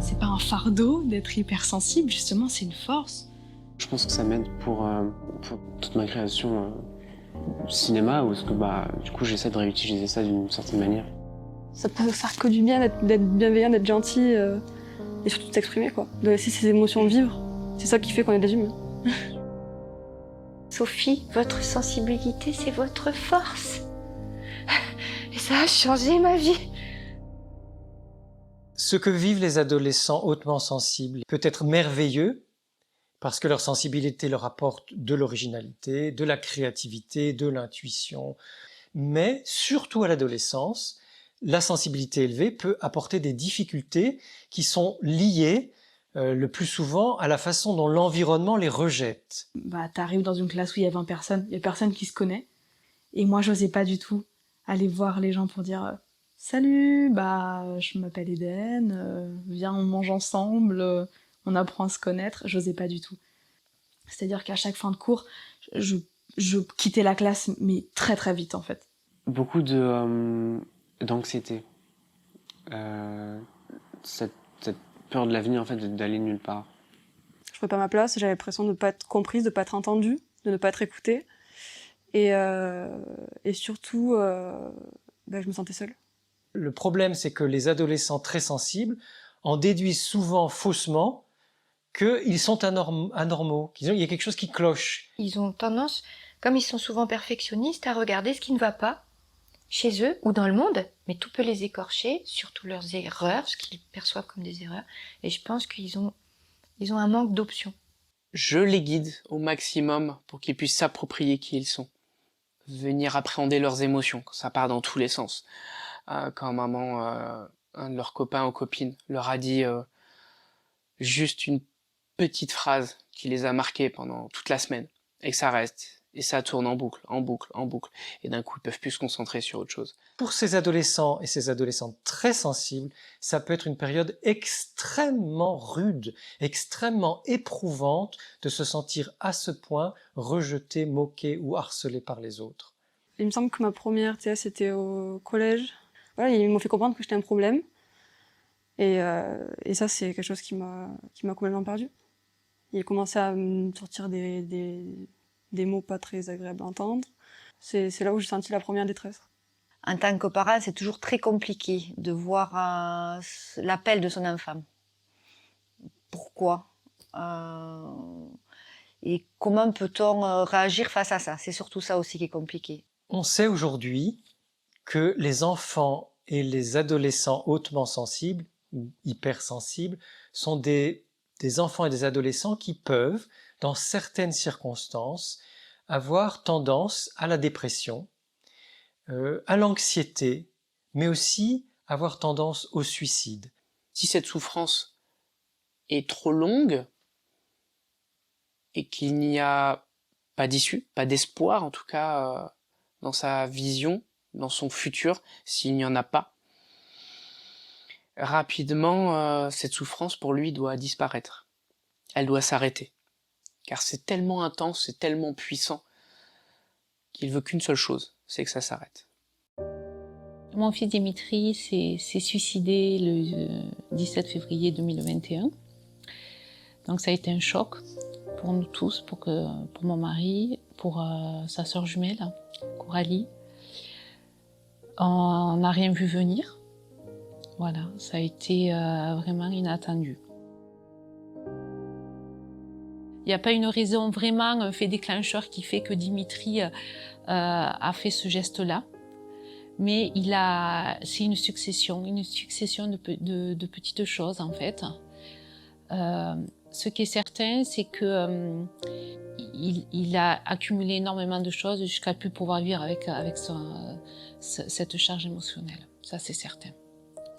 C'est pas un fardeau d'être hypersensible, justement, c'est une force. Je pense que ça m'aide pour toute ma création cinéma, parce que du coup j'essaie de réutiliser ça d'une certaine manière. Ça peut faire que du bien d'être bienveillant, d'être gentil et surtout de s'exprimer, quoi. De laisser ses émotions vivre. C'est ça qui fait qu'on est des humains. Sophie, votre sensibilité, c'est votre force. Et ça a changé ma vie. Ce que vivent les adolescents hautement sensibles peut être merveilleux parce que leur sensibilité leur apporte de l'originalité, de la créativité, de l'intuition. Mais surtout à l'adolescence, la sensibilité élevée peut apporter des difficultés qui sont liées le plus souvent à la façon dont l'environnement les rejette. T'arrives dans une classe où il y a 20 personnes, il y a personne qui se connaît. Et moi, j'osais pas du tout aller voir les gens pour dire « Salut, je m'appelle Eden, viens, on mange ensemble, on apprend à se connaître ». J'osais pas du tout. C'est-à-dire qu'à chaque fin de cours, je quittais la classe, mais très très vite en fait. Beaucoup d'anxiété. Cette peur de l'avenir, en fait, d'aller nulle part. Je trouvais pas ma place, j'avais l'impression de ne pas être comprise, de ne pas être entendue, de ne pas être écoutée. Et surtout, je me sentais seule. Le problème, c'est que les adolescents très sensibles en déduisent souvent faussement qu'ils sont anormaux, qu'il y a quelque chose qui cloche. Ils ont tendance, comme ils sont souvent perfectionnistes, à regarder ce qui ne va pas chez eux ou dans le monde, mais tout peut les écorcher, surtout leurs erreurs, ce qu'ils perçoivent comme des erreurs. Et je pense qu'ils ont un manque d'options. Je les guide au maximum pour qu'ils puissent s'approprier qui ils sont. Venir appréhender leurs émotions, quand ça part dans tous les sens. Quand maman, un de leurs copains ou copines, leur a dit juste une petite phrase qui les a marqués pendant toute la semaine, et que ça reste. Et ça tourne en boucle, en boucle, en boucle. Et d'un coup, ils peuvent plus se concentrer sur autre chose. Pour ces adolescents et ces adolescentes très sensibles, ça peut être une période extrêmement rude, extrêmement éprouvante de se sentir à ce point rejeté, moqué ou harcelé par les autres. Il me semble que ma première TS était au collège. Voilà, ils m'ont fait comprendre que j'étais un problème. Et ça, c'est quelque chose qui m'a complètement perdue. Il a commencé à me sortir des mots pas très agréables à entendre. C'est là où j'ai senti la première détresse. En tant que parent, c'est toujours très compliqué de voir l'appel de son enfant. Pourquoi et comment peut-on réagir face à ça? C'est surtout ça aussi qui est compliqué. On sait aujourd'hui que les enfants et les adolescents hautement sensibles ou hypersensibles sont des enfants et des adolescents qui peuvent, dans certaines circonstances, avoir tendance à la dépression, à l'anxiété, mais aussi avoir tendance au suicide. Si cette souffrance est trop longue et qu'il n'y a pas d'issue, pas d'espoir en tout cas dans sa vision, dans son futur, s'il n'y en a pas, rapidement cette souffrance pour lui doit disparaître. Elle doit s'arrêter. Car c'est tellement intense, c'est tellement puissant qu'il veut qu'une seule chose, c'est que ça s'arrête. Mon fils Dimitri s'est suicidé le 17 février 2021. Donc ça a été un choc pour nous tous, pour mon mari, pour sa sœur jumelle, Coralie. On n'a rien vu venir. Voilà, ça a été vraiment inattendu. Il n'y a pas une raison vraiment, un fait déclencheur qui fait que Dimitri a fait ce geste-là. Mais c'est une succession de petites choses en fait. Ce qui est certain, c'est que il a accumulé énormément de choses jusqu'à plus pouvoir vivre avec cette charge émotionnelle. Ça, c'est certain.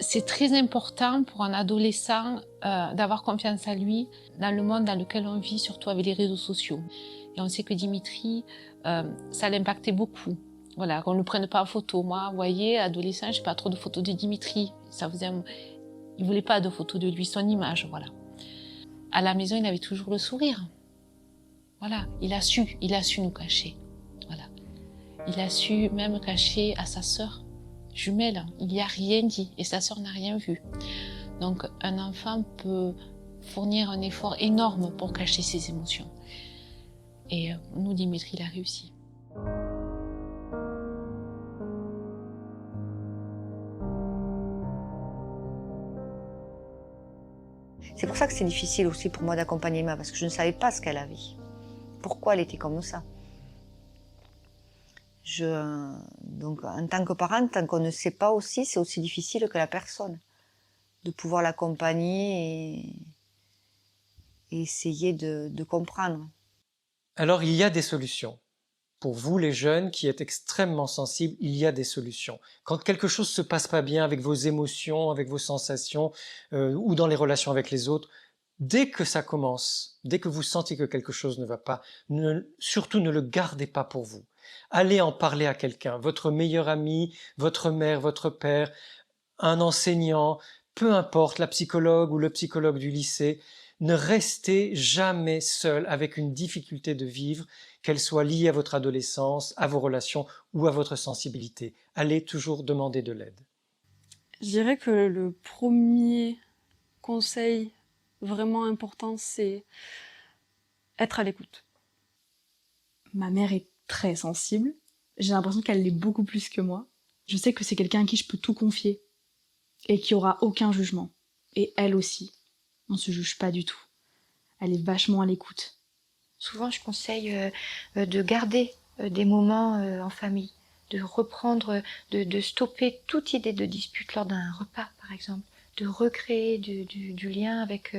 C'est très important pour un adolescent d'avoir confiance en lui dans le monde dans lequel on vit, surtout avec les réseaux sociaux. Et on sait que Dimitri, ça l'impactait beaucoup. Voilà, qu'on ne le prenne pas en photo. Moi, vous voyez, adolescent, j'ai pas trop de photos de Dimitri. Il voulait pas de photos de lui, son image, voilà. À la maison, il avait toujours le sourire. Voilà, il a su nous cacher. Voilà. Il a su même cacher à sa sœur jumelle. Il n'y a rien dit et sa sœur n'a rien vu. Donc un enfant peut fournir un effort énorme pour cacher ses émotions. Et nous, Dimitri l'a réussi. C'est pour ça que c'est difficile aussi pour moi d'accompagner Emma, parce que je ne savais pas ce qu'elle avait. Pourquoi elle était comme ça. Donc en tant que parent, tant qu'on ne sait pas aussi, c'est aussi difficile que la personne. De pouvoir l'accompagner et essayer de comprendre. Alors il y a des solutions. Pour vous les jeunes qui êtes extrêmement sensibles, il y a des solutions. Quand quelque chose se passe pas bien avec vos émotions, avec vos sensations ou dans les relations avec les autres, dès que ça commence, dès que vous sentez que quelque chose ne va pas, surtout ne le gardez pas pour vous. Allez en parler à quelqu'un, votre meilleur ami, votre mère, votre père, un enseignant, peu importe, la psychologue ou le psychologue du lycée. Ne restez jamais seul avec une difficulté de vivre, qu'elle soit liée à votre adolescence, à vos relations ou à votre sensibilité. Allez toujours demander de l'aide. Je dirais que le premier conseil vraiment important, c'est être à l'écoute. Ma mère est très sensible. J'ai l'impression qu'elle l'est beaucoup plus que moi. Je sais que c'est quelqu'un à qui je peux tout confier et qui aura aucun jugement. Et elle aussi. On se juge pas du tout. Elle est vachement à l'écoute. Souvent, je conseille de garder des moments en famille, de reprendre, de stopper toute idée de dispute lors d'un repas, par exemple, de recréer du lien avec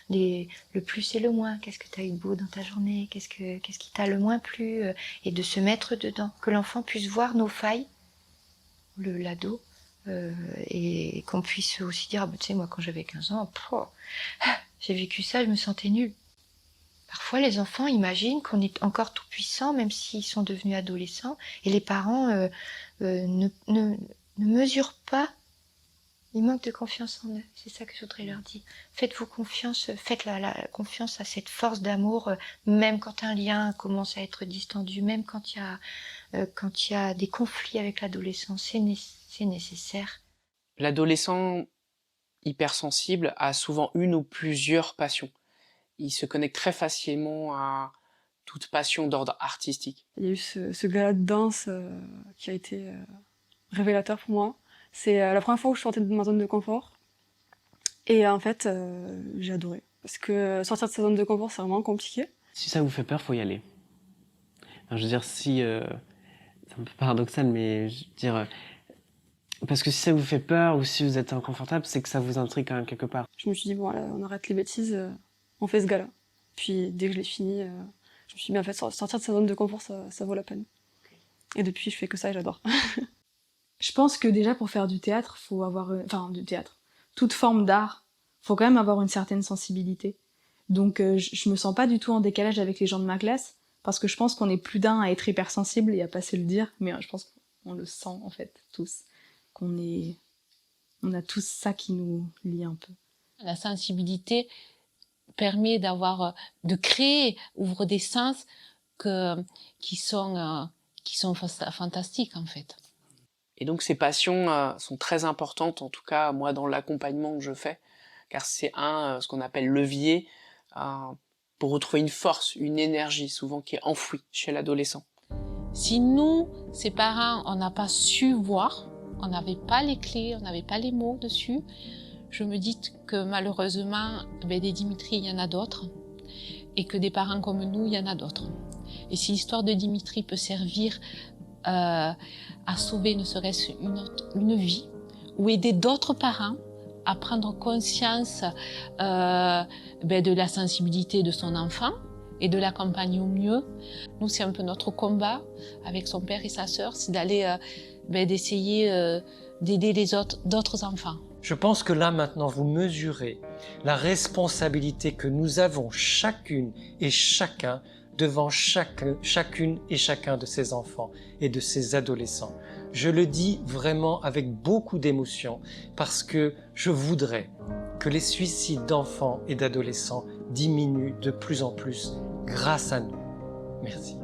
le plus et le moins. Qu'est-ce que tu as eu de beau dans ta journée? Qu'est-ce qui t'a le moins plu? Et de se mettre dedans. Que l'enfant puisse voir nos failles, l'ado, et qu'on puisse aussi dire, tu sais, moi, quand j'avais 15 ans, j'ai vécu ça, je me sentais nulle. Parfois, les enfants imaginent qu'on est encore tout puissant, même s'ils sont devenus adolescents, et les parents ne mesurent pas. Ils manquent de confiance en eux. C'est ça que je voudrais leur dire. Faites-vous confiance, faites la confiance à cette force d'amour, même quand un lien commence à être distendu, même quand il y a des conflits avec l'adolescent, c'est nécessaire. L'adolescent hypersensible a souvent une ou plusieurs passions. Il se connecte très facilement à toute passion d'ordre artistique. Il y a eu ce gala de danse qui a été révélateur pour moi. C'est la première fois où je sortais de ma zone de confort. Et en fait, j'ai adoré. Parce que sortir de sa zone de confort, c'est vraiment compliqué. Si ça vous fait peur, faut y aller. Enfin, je veux dire, si... c'est un peu paradoxal, mais je veux dire... parce que si ça vous fait peur ou si vous êtes inconfortable, c'est que ça vous intrigue quand même quelque part. Je me suis dit, bon, là, on arrête les bêtises, on fait ce gala. Puis dès que je l'ai fini, je me suis dit, en fait, sortir de sa zone de confort, ça vaut la peine. Et depuis, je fais que ça et j'adore. Je pense que déjà pour faire du théâtre, faut avoir... du théâtre. Toute forme d'art, faut quand même avoir une certaine sensibilité. Donc je me sens pas du tout en décalage avec les gens de ma classe, parce que je pense qu'on est plus d'un à être hypersensible et à pas se le dire, mais je pense qu'on le sent en fait, tous. On a tous ça qui nous lie un peu. La sensibilité permet de créer, ouvre des sens qui sont fantastiques en fait. Et donc ces passions sont très importantes, en tout cas moi dans l'accompagnement que je fais, car c'est ce qu'on appelle levier pour retrouver une force, une énergie souvent qui est enfouie chez l'adolescent. Si nous, ses parents, on n'a pas su voir, on n'avait pas les clés, on n'avait pas les mots dessus, je me dis que malheureusement, des Dimitri, il y en a d'autres, et que des parents comme nous, il y en a d'autres. Et si l'histoire de Dimitri peut servir à sauver ne serait-ce une vie, ou aider d'autres parents à prendre conscience de la sensibilité de son enfant et de l'accompagner au mieux. Nous, c'est un peu notre combat avec son père et sa sœur, c'est d'essayer d'aider d'autres enfants. Je pense que là maintenant vous mesurez la responsabilité que nous avons chacune et chacun devant chacune et chacun de ces enfants et de ces adolescents. Je le dis vraiment avec beaucoup d'émotion parce que je voudrais que les suicides d'enfants et d'adolescents diminuent de plus en plus grâce à nous. Merci.